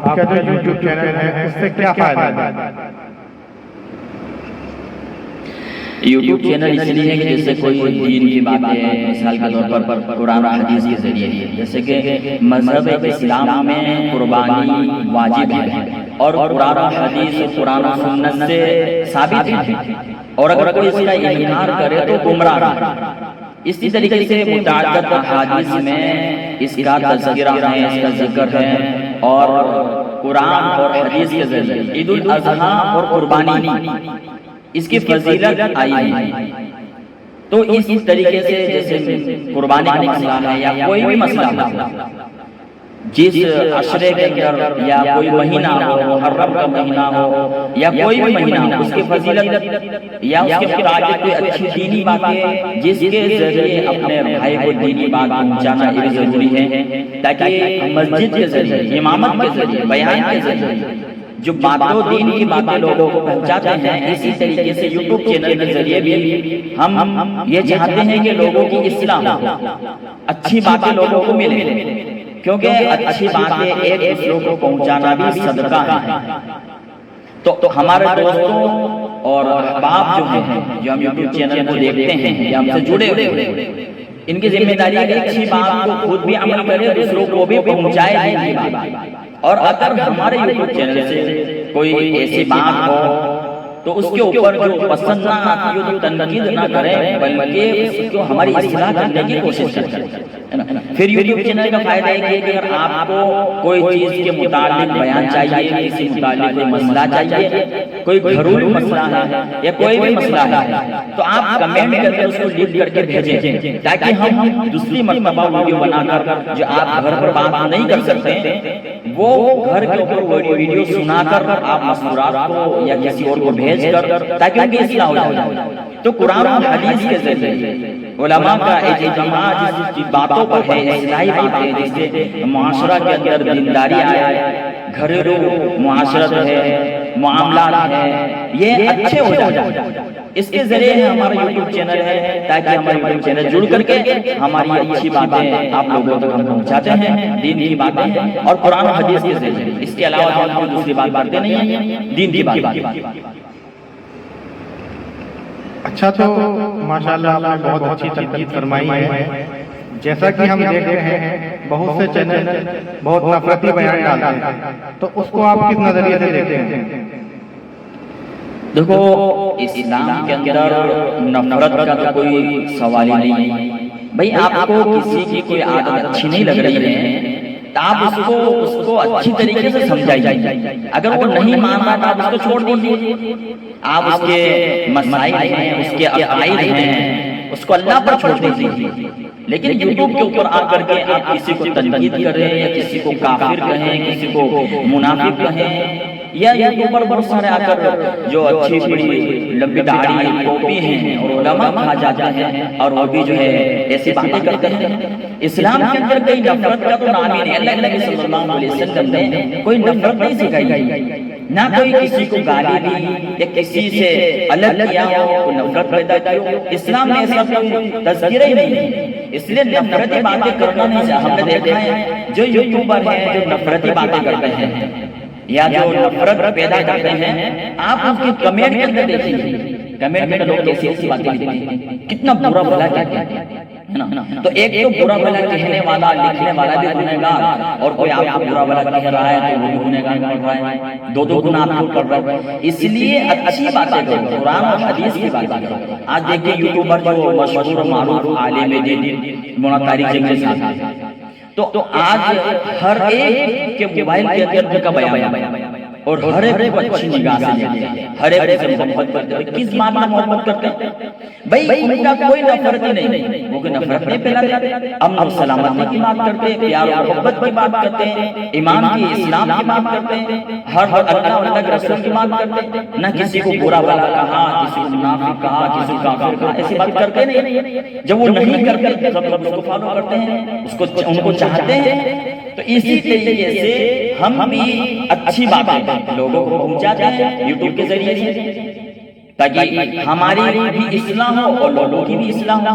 کا جو YouTube channel ہے اس سے کیا فائدہ ہے؟ یوٹیوب چینل اس لیے ہے کہ جیسے کوئی دین کی باتیں مثال کے طور پر قرآن و حدیث کے ذریعے، جیسے کہ مذہب اسلام میں قربانی واجب ہے اور قرآن و حدیث قرآن و سنت سے ثابت ہے، اور اگر کوئی اس کا انکار کرے تو گمراہ ہے۔ اسی طریقے سے متعدد احادیث میں اس کا تذکرہ ہے، اس کا ذکر ہے، اور قرآن اور حدیث کے ذریعے عید الاضحیٰ اور قربانی اس کی فضیلت آئی ہے۔ تو اس طریقے سے جیسے قربانی کا مسئلہ ہے یا کوئی بھی مسئلہ ہو، جس عشرے کے اندر یا کوئی مہینہ ہو، محرم کا مہینہ ہو یا کوئی بھی مہینہ ہو، اس کی فضیلت یا اس کے متعلق کوئی اچھی دینی باتیں جس کے ذریعے اپنے بھائی کو دینی بات پہنچانا ایک ضروری ہے، تاکہ مسجد کے ذریعے، امامت کے ذریعے، بیان کے ذریعے جو باتوں دین کی باتیں لوگوں کو پہنچاتے ہیں، اسی طریقے سے یوٹیوب چینل کے ذریعے بھی ہم یہ چاہتے ہیں کہ لوگوں کی اصلاح ہو، اچھی باتیں لوگوں کو ملیں، کیونکہ اچھی باتیں ایک دوسروں کو پہنچانا بھی صدقہ ہے۔ تو ہمارے دوستوں اور احباب جو ہیں، جو ہم یوٹیوب چینل کو دیکھتے ہیں یا ہم سے جڑے ہوئے ہیں، ان کی ذمہ داری ہے کہ اچھی بات کو خود بھی عمل کرے، دوسروں کو بھی پہنچائے دینی بات۔ اور اگر ہمارے یوٹیوب چینل سے کوئی ایسی بات ہو تو اس کے اوپر جو پسند نہ آتی ہو تو تنقید نہ کریں، بلکہ اس کو ہماری اصلاح کرنے کی کوشش کریں۔ پھر یوٹیوب چینل کا فائدہ یہ ہے کہ اگر آپ کو کوئی چیز کے متعلق بیان چاہیے، کسی متعلق کوئی مسئلہ چاہیے، کوئی گھریلو مسئلہ ہے یا کوئی بھی مسئلہ ہے، تو آپ کمنٹ کر کے اس کو لکھ کر کے بھیجیں، تاکہ ہم دوسری مرتبہ ویڈیو بنا کر جو آپ گھر پر بات نہیں کر سکتے، وہ گھر کے اوپر ویڈیو سنا کر آپ مسئولات کو یا کسی اور کو بھیج کر تاکہ ان کی اصلاح ہو جائے۔ تو قرآن و حدیث کے ذریعے علماء کا اجتماع جس باتوں پر ہے، اصلاحی باتیں، جس سے معاشرہ کے اندر دینداری آئے، گھریلو معاشرت ہے، معاملات ہے، یہ اچھے ہو جائیں۔ اس کے ذریعے ہمارا یوٹیوب چینل ہے، تاکہ ہمارا یوٹیوب چینل جڑ کر کے ہماری اچھی باتیں آپ لوگوں تک ہم پہنچاتے ہیں، دین کی باتیں اور قرآن و حدیث کے ذریعے۔ اس کے علاوہ ہم کوئی دوسری بات کرتے نہیں ہیں، دین کی بات۔ اچھا، تو ماشاءاللہ آپ نے بہت اچھی تنقید فرمائی ہے۔ جیسا کہ ہم دیکھ رہے ہیں بہت سے چینل بہت نفرتی بیان ڈالتے ہیں، تو اس کو آپ کس نظریے سے دیکھتے ہیں؟ دیکھو، اسلام کے اندر نفرت کا تو کوئی سوال ہی نہیں۔ بھئی آپ کو کسی کی کوئی عادت اچھی نہیں لگ رہی ہے تو آپ اس کو اچھی طریقے سے سمجھائیے۔ اگر وہ نہیں مان رہا تو آپ اس کو چھوڑ دیجیے۔ آپ اس کے مسائل ہیں، اس کے عقائد ہیں، اس کو اللہ پر چھوڑ دیجیے۔ لیکن یوٹیوب کے اوپر آ کر کے آپ کسی کو تنقید کریں یا کسی کو کافر کہیں، کسی کو منافق کہیں، یا یوٹیوب پر بہت سارے آ کر جو اچھی بڑی لمبی داڑھی ٹوپی ہیں اور علماء کہا جاتا ہے، اور وہ بھی جو ہے ایسی باتیں کرتے ہیں۔ اسلام کے اندر کوئی نفرت کا تو نام ہی نہیں۔ اللہ نبی صلی اللہ علیہ وسلم نے کوئی نفرت نہیں سکھائی، نہ کوئی کسی کو گالی دی یا کسی سے الگ کیا ہو، کوئی نفرت پیدا کی ہو۔ اسلام میں ایسا کوئی تذکرہ ہی نہیں ہے، اس لیے نفرتی باتیں کرنا نہیں چاہیے۔ ہم نے دیکھا ہے جو یوٹیوبر ہیں جو نفرتی باتیں کرتے ہیں یا جو نفرت پیدا کرتے ہیں، آپ ان کی کمنٹ کے اندر دیکھیے، کمنٹ میں لوگ کیسی ایسی باتیں لکھتے ہیں، کتنا برا بھلا کہتے ہیں۔ تو ایک تو برا بھلا کہنے والا، لکھنے والا بھی گنہگار، اور کوئی آپ کو برا بھلا کہہ رہا ہے تو وہ بھی گنہگار بن رہا ہے، دو گناہ آپ کو کر رہا ہے۔ اس لیے اچھی باتیں کرو، قرآن اور حدیث کی باتیں کرو۔ آج دیکھیے یوٹیوبر جو مشہور و معروف عالم دین مولانا طارق جمیل صاحب ہیں، تو آج ہر ایک کے موبائل کے اندر ان کا بیان ہے، اور ہر ایک کو اچھی نگاہ سے دیکھتے ہیں، ہر ایک سے محبت کرتے ہیں۔ کس بات میں محبت کرتے ہیں؟ بھئی ان کا کوئی نفرت ہی نہیں، وہ کوئی نفرت نہیں پھیلاتے، امن و سلامتی کی بات کرتے ہیں، پیار و محبت کی بات کرتے ہیں، ایمان کی، اسلام کی بات کرتے ہیں، ہر اللہ اور اللہ کے رسول کی بات کرتے ہیں۔ نہ کسی کو برا بھلا کہا، کسی کو منافق کہا، کسی کو کافر کہا، ایسی بات کرتے نہیں۔ جب وہ نہیں کرتے سب لوگ اس کو فالو کرتے ہیں، ان کو چاہتے ہیں۔ تو اسی طریقے سے ہم بھی اچھی باتیں لوگوں کو پہنچاتے ہیں یوٹیوب کے ذریعے سے، تاکہ ہماری بھی اصلاح ہو اور لوگوں کی بھی اصلاح ہو۔